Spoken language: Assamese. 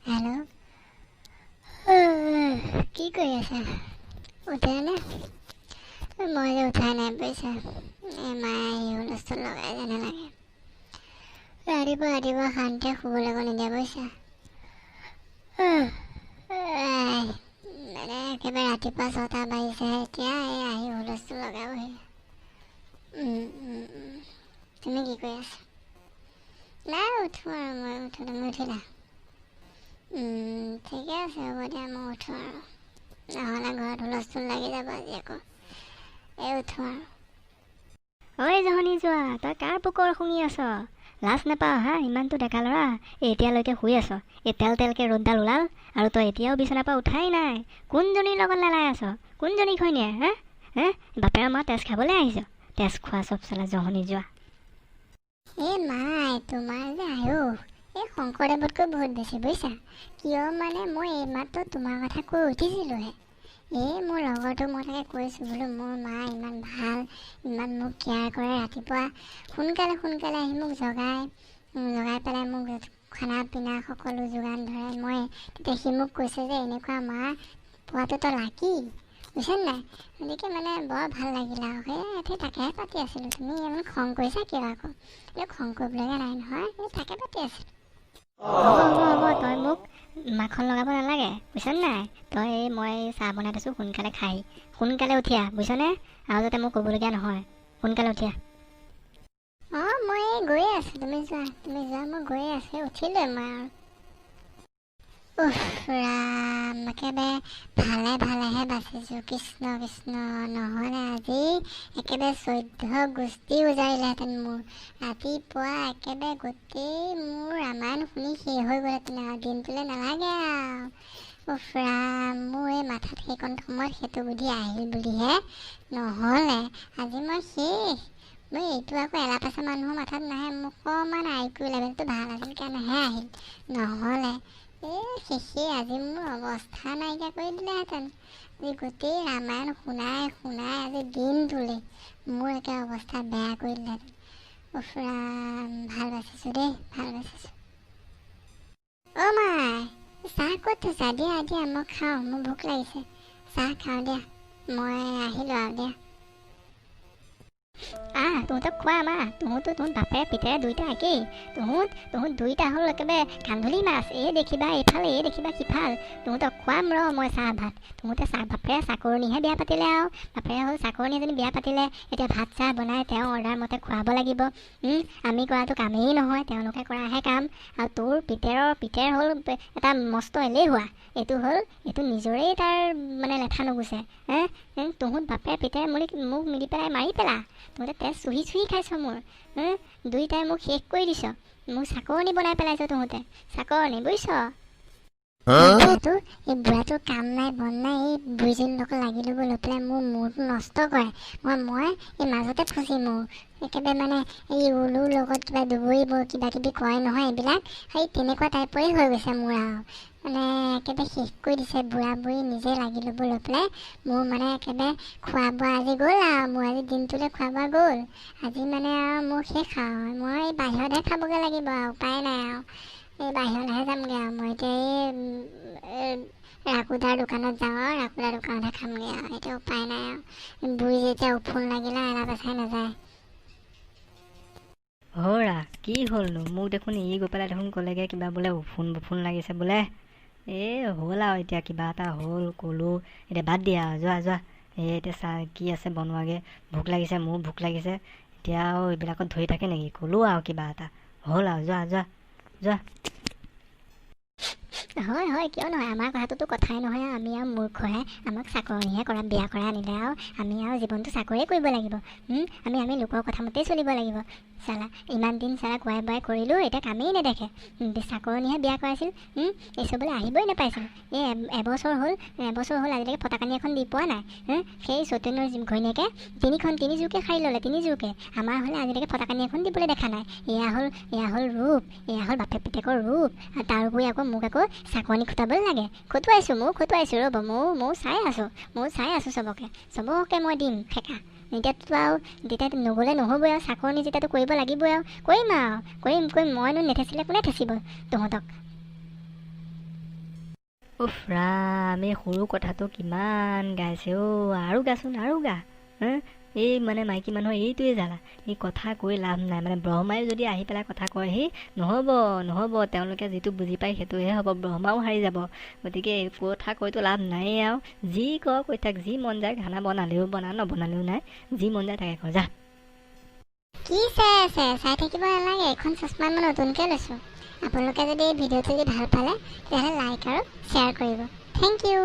हेलो কি কৰি আছা উঠা নে মই যে উঠাই নাই পইচা মায়ে আহি হুলস্থুল লগাই যেনে লাগে ৰাতিপুৱা ৰাতিপুৱা শান্তিয়ে শুবলৈ নিদিয়া পইচা মানে একেবাৰে ৰাতিপুৱা 6টা বাজিছেহে এতিয়া এই আহি হুলস্থুল লগাবহি তুমি কি কৰি আছা নাই উঠো আৰু মই উঠো তুমি উঠিলা ঠিকে আছে হ'ব দিয়া মই উঠো আৰু নহ'লে ঘৰত হুলস্থুল লাগি যাব আজি আকৌ এই উঠো আৰু ঐ জহনী যোৱা তই কাৰ পোকৰ শুনি আছ লাজ নাপাৱ হা ইমানটো ডেকা ল'ৰা এতিয়ালৈকে শুই আছ এই তেলকে ৰ'দডাল ওলাল আৰু তই এতিয়াও বিচনাৰ পৰা উঠাই নাই কোনজনীৰ লগত লেলাই আছ কোনজনী খৈনীয়ে হা হে বাপেৰ মা তেজ খাবলৈ আহিছ তেজ খোৱা চব চালা জহনী যোৱা এই মাই তোমাৰ যে আয়ো এই শংকৰদেৱতকৈ বহুত বেছি বুজিছা কিয় মানে মই এইমাত্ৰ তোমাৰ কথা কৈ উঠিছিলোঁহে এই মোৰ লগৰটোক মই তাকে কৈছোঁ বোলো মোৰ মা ইমান ভাল ইমান মোক কেয়াৰ কৰে ৰাতিপুৱা সোনকালে আহি মোক জগাই পেলাই মোক খানা পিনা সকলো যোগান ধৰে মই তেতিয়া সি মোক কৈছে যে এনেকুৱা মা পোৱাটোতো লাকি বুজিছা নাই গতিকে মানে বৰ ভাল লাগিলে আৰু সেই তাকেহে পাতি আছিলোঁ তুমি ইমান খং কৰিছা কিয় আকৌ এই খং কৰিবলগীয়া নাই নহয় এই তাকে পাতি আছিলোঁ হ'ব তই মোক মাখন লগাব নালাগে বুজিছ নাই তই মই চাহ বনাই থৈছোঁ সোনকালে খাই সোনকালে উঠিয়া বুজিছনে আৰু যাতে মোক ক'বলগীয়া নহয় সোনকালে উঠিয়া অঁ মই গৈয়ে আছোঁ তুমি যোৱা মই গৈয়ে আছোঁ উঠিলোৱে মই আৰু ৰাম একেবাৰে ভালেহে বাচিছোঁ কৃষ্ণ নহ'লে আজি একেবাৰে 14 গোষ্ঠী উজাৰিলেহেঁতেন মোৰ ৰাতিপুৱা একেবাৰে গোটেই মোৰ ৰামায়ণ শুনি শেষ হৈ গ'লহেঁতেন আৰু দিনটোলৈ নালাগে আৰু ৰাম মোৰ এই মাথাত সেইকণ সময়ত সেইটো বুদ্ধি আহিল বুলিহে নহ'লে আজি মই শেষ মই এইটো আকৌ এলা পেচা মানুহৰ মাথাত নাহে মোক অকণমান আইকিউ লেভেলটো ভাল আছিল কাৰণেহে আহিল নহ'লে এই শেষেই আজি মোৰ অৱস্থা নাইকিয়া কৰি দিলেহেঁতেন আজি গোটেই ৰামায়ণ শুনাই আজি দিনটোলৈ মোৰ একে অৱস্থা বেয়া কৰি দিলেহেঁতেন ৰাম ভাল বাচিছোঁ দেই ভাল বাচিছোঁ অ' মাই চাহ ক'ত থৈছা দিয়া মই খাওঁ মোৰ ভোক লাগিছে চাহ খাওঁ দিয়া মই আহিলোঁ আৰু দিয়া তহঁতক খোৱা মা তহঁত বাপেৰে পিতেৰে দুইটা একেই তহঁত দুইটা হ'ল একেবাৰে কান্ধুলি মাছ এই দেখিবা এইফালে এই দেখিবা সিফাল তহঁতক খুৱাম মই চাহ ভাত তহঁতে বাপেৰে চাকৰণিহে বিয়া পাতিলে আৰু বাপেৰে হ'ল চাকৰণি এজনী বিয়া পাতিলে এতিয়া ভাত চাহ বনাই তেওঁ অৰ্ডাৰ মতে খুৱাব লাগিব আমি কৰাটো কামেই নহয় তেওঁলোকে কৰাহে কাম আৰু তোৰ পিতেৰ হ'ল এটা মস্ত এলেহুৱা এইটো নিজৰেই তাৰ মানে লেঠা নুগুচে তহঁত বাপেৰে পিতেৰে মোক মিলি পেলাই মাৰি পেলা তহঁতে তেজ চুহি খাইছ মোৰ দুইটাই মোক শেষ কৰি দিছ মোক চাকৰণি বনাই পেলাইছ তহঁতে চাকৰণি বুজিছ এই বুঢ়াটোৰ কাম নাই বন নাই এই বুঢ়ীজনীৰ লগত লাগি ল'ব লৈ পেলাই মোৰ মূৰটো নষ্ট কৰে মই এই মাজতে ফচি মোৰ একেবাৰে মানে এই উলুৰ লগত কিবা দুবৰিব কিবা কিবি কয় নহয় এইবিলাক সেই তেনেকুৱা টাইপৰে হৈ গৈছে মোৰ আৰু মানে একেবাৰে শেষ কৰি দিছে বুঢ়া বুঢ়ী নিজে লাগি ল'ব লৈ পেলাই মোৰ মানে একেবাৰে খোৱা বোৱা আজি গ'ল আৰু মোৰ আজি দিনটোলৈ খোৱা বোৱা গ'ল আজি মানে আৰু মোৰ শেষ আৰু মই বাহিৰতহে খাবগৈ লাগিব আৰু উপায় নাই আৰু এই বাহিৰলৈহে যামগৈ আৰু মই এতিয়া এই ৰাকুদাৰ দোকানত যাওঁ আৰু ৰাকুদাৰ দোকানতহে খামগৈ আৰু এতিয়া উপায় নাই আৰু বুঢ়ী যেতিয়া উফোন লাগিলে এলা পেচাই নাযায় হৌৰা কি হ'লনো মোক দেখোন ই গৈ পেলাই দেখোন ক'লেগৈ কিবা বোলে উফোন লাগিছে বোলে এই হ'ল আৰু এতিয়া কিবা এটা হ'ল ক'লোঁ এতিয়া বাদ দিয়া আৰু যোৱা এই এতিয়া চাহ কি আছে বনোৱাগৈ ভোক লাগিছে মোৰ ভোক লাগিছে এতিয়া আৰু এইবিলাকত ধৰি থাকে নেকি ক'লোঁ আৰু কিবা এটা হ'ল আৰু যোৱা হয় কিয় নহয় আমাৰ কথাটোতো কথাই নহয় আৰু আমি আৰু মূৰ্খহে আমাক চাকৰণিহে কৰা বিয়া কৰা আনিলে আৰু আমি আৰু জীৱনটো চাকৰিয়ে কৰিব লাগিব আমি লোকৰ কথা মতেই চলিব লাগিব চালা ইমান দিন চালা খুৱাই বোৱাই কৰিলোঁ এতিয়া কামেই নেদেখে চাকৰণিহে বিয়া কৰাইছিল এইচবলৈ আহিবই নাপাইছিল এই এবছৰ হ'ল আজিলৈকে ফটাকানি এখন দি পোৱা নাই সেই চৈতন্যৰ ঘৈণীয়েকে তিনিযোৰকে খাই ল'লে তিনিযোৰকে আমাৰ হ'লে আজিলৈকে ফটাকানি এখন দিবলৈ দেখা নাই এয়া হ'ল ৰূপ এয়া হ'ল বাপেক পিতেকৰ ৰূপ আৰু তাৰ উপৰি আকৌ মোক আকৌ চাকৰণি খটাবলৈ লাগে খটুৱাইছোঁ ৰ'ব ময়ো চাই আছোঁ চবকে মই দিম ঠেকা এতিয়াতো আৰু যেতিয়া নগ'লে নহ'বই আৰু চাকৰণি যেতিয়াতো কৰিব লাগিবই আৰু কৰিম মইনো নেথেচিলে কোনে থেচিব তহঁতক উফ ৰাম এই সৰু কথাটো কিমান গাইছে আৰু গাচোন আৰু গা এই মানে মাইকী মানুহৰ এইটোৱে জ্বালা এই কথা কৈ লাভ নাই মানে ব্ৰহ্মাই যদি আহি পেলাই কথা কয়হি নহ'ব তেওঁলোকে যিটো বুজি পায় সেইটোহে হ'ব ব্ৰহ্মাও হাৰি যাব গতিকে এই কথা কৈতো লাভ নাই আৰু যি কৈ থাক যি মন যায় খানা বনালেও বনা নবনালেও নাই যি মন যায় তাকে কৰ যা কি চাই আছে চাই থাকিব নালাগে এইখন চশমা মই নতুনকৈ লৈছোঁ আপোনালোকে যদি এই ভিডিঅ'টো যদি ভাল পালে তেতিয়াহ'লে লাইক আৰু শ্বেয়াৰ কৰিব থেংক ইউ